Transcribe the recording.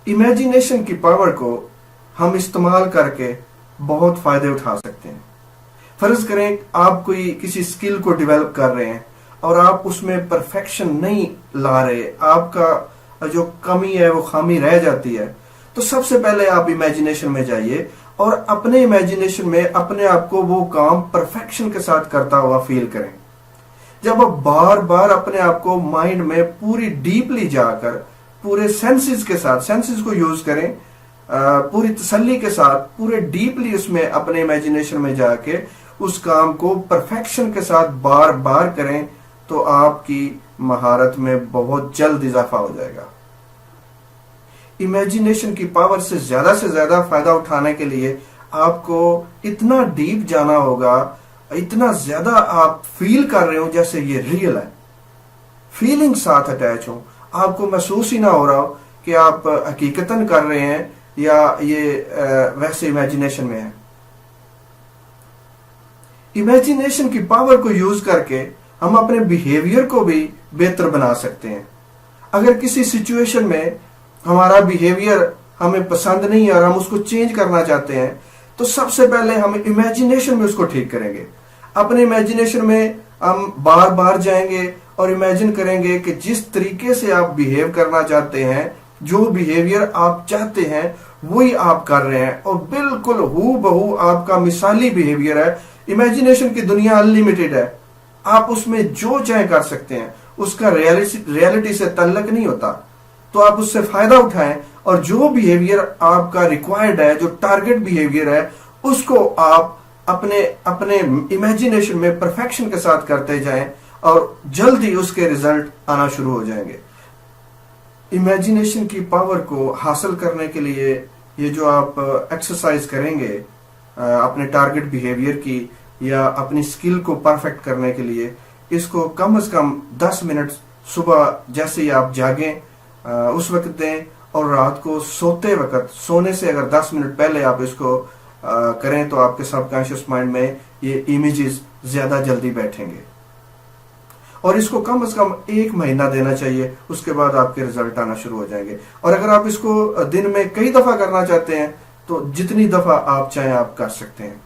Imagination की power को हम इस्तेमाल करके बहुत फायदे उठा सकते हैं। फर्ज करें आप कोई किसी स्किल को डेवलप कर रहे हैं और आप उसमें परफेक्शन नहीं ला रहे, आपका जो कमी है वो खामी रह जाती है, तो सबसे पहले आप इमेजिनेशन में जाइए और अपने इमेजिनेशन में अपने आप को वो काम परफेक्शन के साथ करता हुआ फील करें। जब आप बार बार अपने आप को माइंड में पूरी डीपली जाकर पूरे सेंसेस के साथ, सेंसेस को यूज करें, पूरी तसल्ली के साथ पूरे डीपली उसमें अपने इमेजिनेशन में जाके उस काम को परफेक्शन के साथ बार बार करें, तो आपकी महारत में बहुत जल्द इजाफा हो जाएगा। इमेजिनेशन की पावर से ज्यादा फायदा उठाने के लिए आपको इतना डीप जाना होगा, इतना ज्यादा आप फील कर रहे हो जैसे ये रियल है, फीलिंग साथ अटैच हो, आपको महसूस ही ना हो रहा हो कि आप हकीकतन कर रहे हैं या ये वैसे इमेजिनेशन में है। इमेजिनेशन की पावर को यूज करके हम अपने बिहेवियर को भी बेहतर बना सकते हैं। अगर किसी सिचुएशन में हमारा बिहेवियर हमें पसंद नहीं है और हम उसको चेंज करना चाहते हैं, तो सबसे पहले हम इमेजिनेशन में उसको ठीक करेंगे। अपने इमेजिनेशन में हम बार बार जाएंगे और इमेजिन करेंगे कि जिस तरीके से आप बिहेव करना चाहते हैं, जो बिहेवियर आप चाहते हैं वही आप कर रहे हैं और बिल्कुल हूबहू आपका मिसाली बिहेवियर है। इमेजिनेशन की दुनिया अनलिमिटेड है, आप उसमें जो चाहे कर सकते हैं, उसका रियलिटी से ताल्लुक नहीं होता। तो आप उससे फायदा उठाएं और जो बिहेवियर आपका रिक्वायर्ड है, जो टारगेट बिहेवियर है, उसको आप अपने इमेजिनेशन में परफेक्शन के साथ करते जाएं और जल्दी उसके रिजल्ट आना शुरू हो जाएंगे। इमेजिनेशन की पावर को हासिल करने के लिए ये जो आप एक्सरसाइज करेंगे अपने टारगेट बिहेवियर की या अपनी स्किल को परफेक्ट करने के लिए, इसको कम से कम 10 मिनट सुबह जैसे ही आप जागें उस वक्त दें और रात को सोते वक्त, सोने से अगर 10 मिनट पहले आप इसको करें तो आपके सबकॉन्शियस माइंड में ये इमेजेस ज्यादा जल्दी बैठेंगे। और इसको कम से कम 1 महीना देना चाहिए, उसके बाद आपके रिजल्ट आना शुरू हो जाएंगे। और अगर आप इसको दिन में कई दफा करना चाहते हैं तो जितनी दफा आप चाहें आप कर सकते हैं।